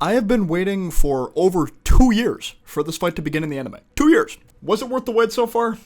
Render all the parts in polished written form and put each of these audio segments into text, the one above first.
I have been waiting for over 2 years for this fight to begin in the anime. 2 years. Was it worth the wait so far?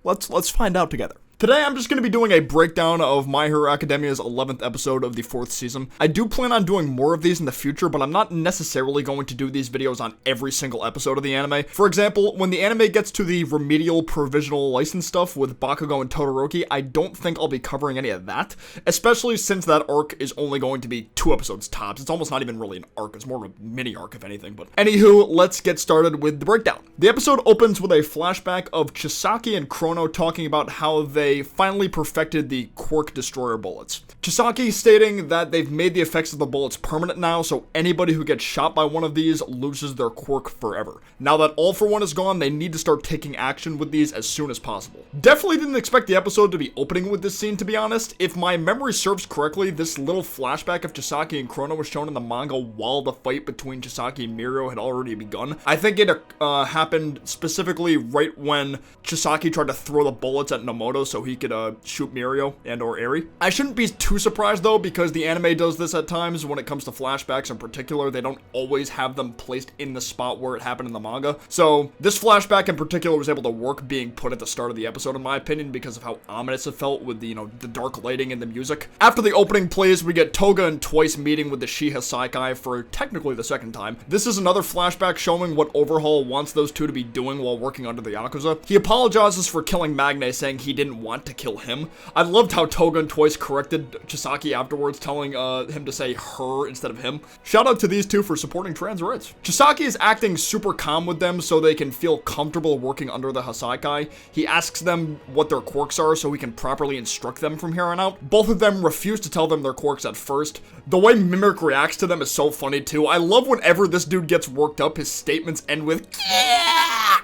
Let's find out together. Today, I'm just going to be doing a breakdown of My Hero Academia's 11th episode of the 4th season. I do plan on doing more of these in the future, but I'm not necessarily going to do these videos on every single episode of the anime. For example, when the anime gets to the remedial provisional license stuff with Bakugo and Todoroki, I don't think I'll be covering any of that, especially since that arc is only going to be 2 episodes tops. It's almost not even really an arc, it's more of a mini arc if anything, but anywho, let's get started with the breakdown. The episode opens with a flashback of Chisaki and Chrono talking about how they finally perfected the Quirk Destroyer bullets. Chisaki stating that they've made the effects of the bullets permanent now, so anybody who gets shot by one of these loses their quirk forever. Now that All For One is gone, they need to start taking action with these as soon as possible. Definitely didn't expect the episode to be opening with this scene, to be honest. If my memory serves correctly, this little flashback of Chisaki and Chrono was shown in the manga while the fight between Chisaki and Mirio had already begun. I think it happened specifically right when Chisaki tried to throw the bullets at Nomoto so he could shoot Mirio and or Eri. I shouldn't be too surprised though, because the anime does this at times when it comes to flashbacks in particular. They don't always have them placed in the spot where it happened in the manga. So this flashback in particular was able to work being put at the start of the episode in my opinion because of how ominous it felt with the, the dark lighting and the music. After the opening plays, we get Toga and Twice meeting with the Shiha Saikai for technically the second time. This is another flashback showing what Overhaul wants those two to be doing while working under the Yakuza. He apologizes for killing Magne, saying he didn't want to kill him. I loved how Toga and Twice corrected Chisaki afterwards, telling him to say her instead of him. Shout out to these two for supporting trans rights. Chisaki is acting super calm with them so they can feel comfortable working under the Hasaikai. He asks them what their quirks are so he can properly instruct them from here on out. Both of them refuse to tell them their quirks at first. The way Mimic reacts to them is so funny too. I love whenever this dude gets worked up, his statements end with yeah!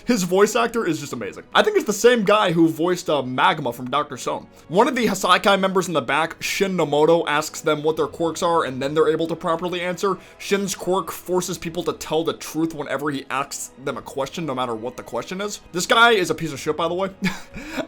His voice actor is just amazing. I think it's the same guy who voiced Magma from Dr. Stone. One of the Hasaikai members in the back, Shin Nomoto, asks them what their quirks are and then they're able to properly answer. Shin's quirk forces people to tell the truth whenever he asks them a question, no matter what the question is. This guy is a piece of shit, by the way.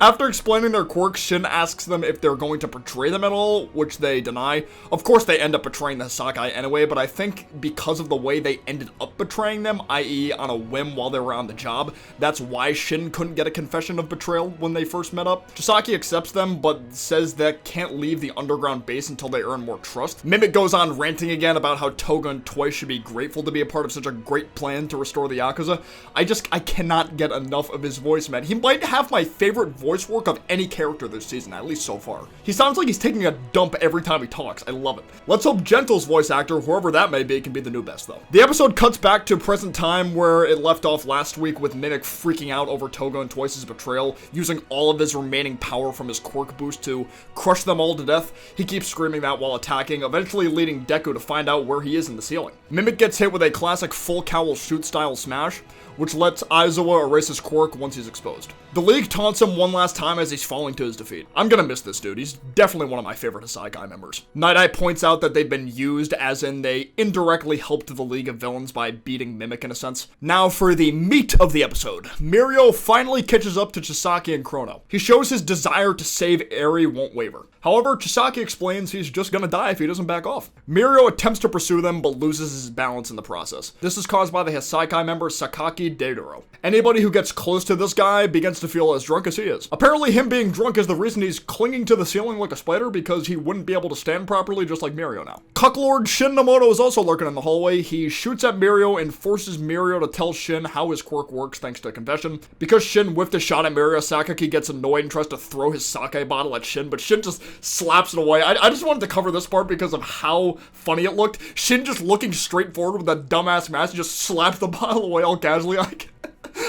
After explaining their quirks, Shin asks them if they're going to betray them at all, which they deny. Of course, they end up betraying the Hasaikai anyway, but I think because of the way they ended up betraying them, i.e. on a whim while they were on the job, that's why Shin couldn't get a confession of betrayal when they first met up. Chisaki accepts them, but says that can't leave the underground base until they earn more trust. Mimic goes on ranting again about how Toga and Twice should be grateful to be a part of such a great plan to restore the Yakuza. I cannot get enough of his voice, man. He might have my favorite voice work of any character this season, at least so far. He sounds like he's taking a dump every time he talks. I love it. Let's hope Gentle's voice actor, whoever that may be, can be the new best though. The episode cuts back to present time where it left off last week with Mimic freaking out over Toga and Twice's betrayal, using all of his remaining power from his quirk boost to crush them all to death. He keeps screaming that while attacking, eventually leading Deku to find out where he is in the ceiling. Mimic gets hit with a classic full cowl shoot style smash, which lets Aizawa erase his quirk once he's exposed. The League taunts him one last time as he's falling to his defeat. I'm gonna miss this dude. He's definitely one of my favorite Hasaikai members. Night Eye points out that they've been used, as in they indirectly helped the League of Villains by beating Mimic in a sense. Now for the meat of the episode. Mirio finally catches up to Chisaki and Chrono. He shows his desire to save Eri won't waver. However, Chisaki explains he's just gonna die if he doesn't back off. Mirio attempts to pursue them, but loses his balance in the process. This is caused by the Hasaikai member Sakaki Deidoro. Anybody who gets close to this guy begins to feel as drunk as he is. Apparently him being drunk is the reason he's clinging to the ceiling like a spider, because he wouldn't be able to stand properly just like Mirio now. Cucklord Shin Nomoto is also lurking in the hallway. He shoots at Mirio and forces Mirio to tell Shin how his quirk works thanks to a confession. Because Shin whiffed a shot at Mirio, Sakaki gets annoyed and tries to throw his sake bottle at Shin, but Shin just slaps it away. I just wanted to cover this part because of how funny it looked. Shin just looking straight forward with that dumbass mask, just slaps the bottle away all casually.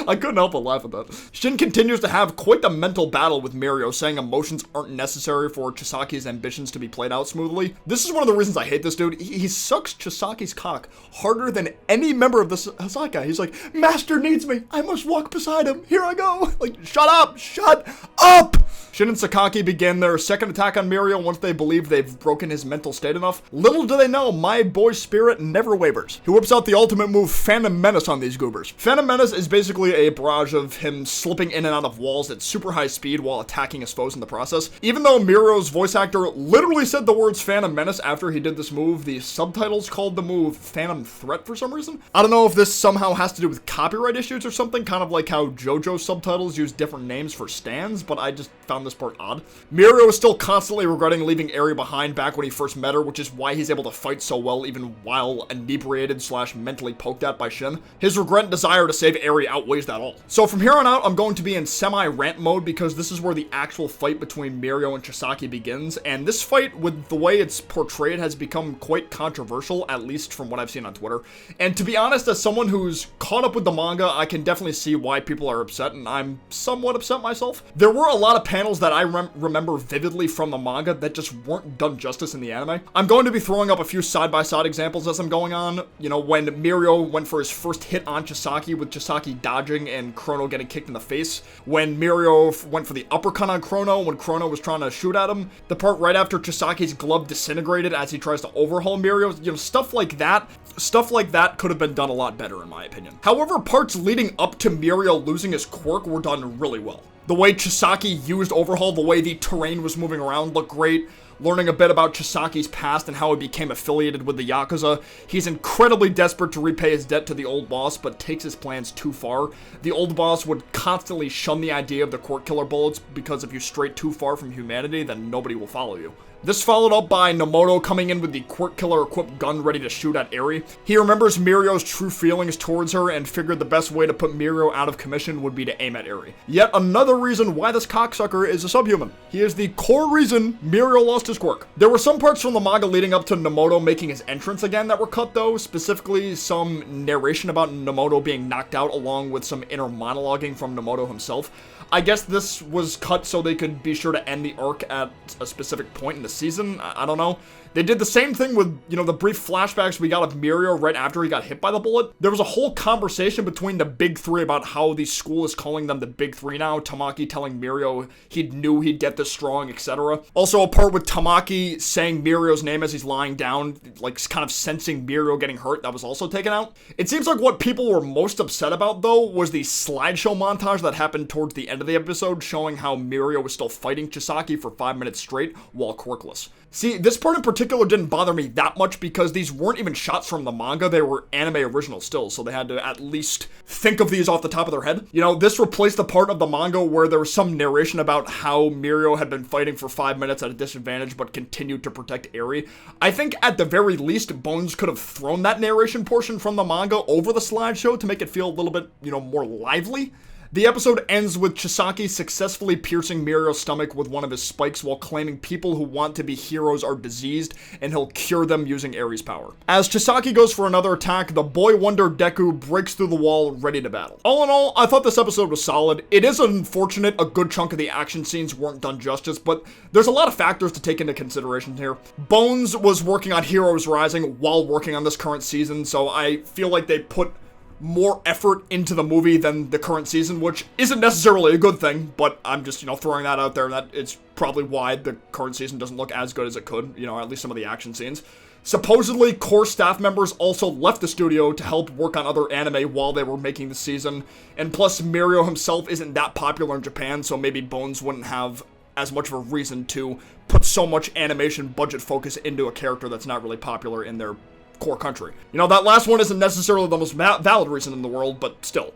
I couldn't help but laugh at that. Shin continues to have quite the mental battle with Mirio, saying emotions aren't necessary for Chisaki's ambitions to be played out smoothly. This is one of the reasons I hate this dude. He sucks Chisaki's cock harder than any member of the Hasaikai. He's like, Master needs me. I must walk beside him. Here I go. Like, shut up. Shut up. Shin and Sakaki begin their second attack on Mirio once they believe they've broken his mental state enough. Little do they know, my boy's spirit never wavers. He whips out the ultimate move, Phantom Menace, on these goobers. Phantom Menace is basically basically a barrage of him slipping in and out of walls at super high speed while attacking his foes in the process. Even though Mirio's voice actor literally said the words Phantom Menace after he did this move, the subtitles called the move Phantom Threat for some reason. I don't know if this somehow has to do with copyright issues or something, kind of like how JoJo's subtitles use different names for stands, but I just found this part odd. Mirio is still constantly regretting leaving Eri behind back when he first met her, which is why he's able to fight so well even while inebriated / mentally poked at by Shin. His regret and desire to save Eri outweighs that all. So from here on out, I'm going to be in semi-rant mode because this is where the actual fight between Mirio and Chisaki begins, and this fight, with the way it's portrayed, has become quite controversial, at least from what I've seen on Twitter. And to be honest, as someone who's caught up with the manga, I can definitely see why people are upset, and I'm somewhat upset myself. There were a lot of panels that I remember vividly from the manga that just weren't done justice in the anime. I'm going to be throwing up a few side-by-side examples as I'm going on. You know, when Mirio went for his first hit on Chisaki, with Chisaki dodging and Chrono getting kicked in the face. When Mirio went for the uppercut on Chrono when Chrono was trying to shoot at him. The part right after Chisaki's glove disintegrated as he tries to overhaul Mirio. You know, stuff like that. Stuff like that could have been done a lot better in my opinion. However, parts leading up to Mirio losing his quirk were done really well. The way Chisaki used Overhaul, the way the terrain was moving around looked great. Learning a bit about Chisaki's past and how he became affiliated with the Yakuza. He's incredibly desperate to repay his debt to the old boss, but takes his plans too far. The old boss would constantly shun the idea of the quirk killer bullets because if you stray too far from humanity, then nobody will follow you. This followed up by Nomoto coming in with the quirk killer equipped gun ready to shoot at Eri. He remembers Mirio's true feelings towards her and figured the best way to put Mirio out of commission would be to aim at Eri. Yet another reason why this cocksucker is a subhuman. He is the core reason Mirio lost his quirk. There were some parts from the manga leading up to Nomoto making his entrance again that were cut though, specifically some narration about Nomoto being knocked out along with some inner monologuing from Nomoto himself. I guess this was cut so they could be sure to end the arc at a specific point in the season. I don't know. They did the same thing with, you know, the brief flashbacks we got of Mirio right after he got hit by the bullet. There was a whole conversation between the big three about how the school is calling them the big three now. Tamaki telling Mirio he knew he'd get this strong, etc. Also a part with Tamaki saying Mirio's name as he's lying down, like kind of sensing Mirio getting hurt, that was also taken out. It seems like what people were most upset about though was the slideshow montage that happened towards the end of the episode showing how Mirio was still fighting Chisaki for 5 minutes straight while quirkless. See, this part in particular didn't bother me that much because these weren't even shots from the manga, they were anime original stills, so they had to at least think of these off the top of their head. You know, this replaced the part of the manga where there was some narration about how Mirio had been fighting for 5 minutes at a disadvantage but continued to protect Eri. I think at the very least, Bones could have thrown that narration portion from the manga over the slideshow to make it feel a little bit, you know, more lively. The episode ends with Chisaki successfully piercing Mirio's stomach with one of his spikes while claiming people who want to be heroes are diseased and he'll cure them using Eri's power. As Chisaki goes for another attack, the boy wonder Deku breaks through the wall ready to battle. All in all, I thought this episode was solid. It is unfortunate a good chunk of the action scenes weren't done justice, but there's a lot of factors to take into consideration here. Bones was working on Heroes Rising while working on this current season, so I feel like they put more effort into the movie than the current season, which isn't necessarily a good thing, but I'm just, you know, throwing that out there. That it's probably why the current season doesn't look as good as it could, you know, at least some of the action scenes. Supposedly, core staff members also left the studio to help work on other anime while they were making the season, and plus Mirio himself isn't that popular in Japan, so maybe Bones wouldn't have as much of a reason to put so much animation budget focus into a character that's not really popular in their core country. You know, that last one isn't necessarily the most valid reason in the world, but still.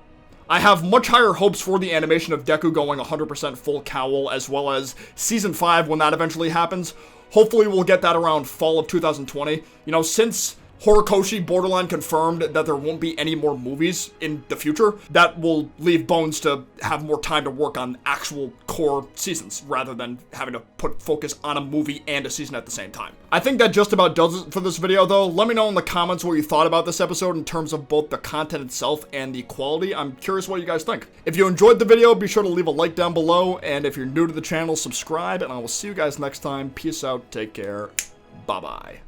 I have much higher hopes for the animation of Deku going 100% full cowl, as well as Season 5 when that eventually happens. Hopefully we'll get that around fall of 2020. You know, since Horikoshi borderline confirmed that there won't be any more movies in the future, that will leave Bones to have more time to work on actual core seasons, rather than having to put focus on a movie and a season at the same time. I think that just about does it for this video though. Let me know in the comments what you thought about this episode in terms of both the content itself and the quality. I'm curious what you guys think. If you enjoyed the video, be sure to leave a like down below, and if you're new to the channel, subscribe, and I will see you guys next time. Peace out, take care, bye-bye.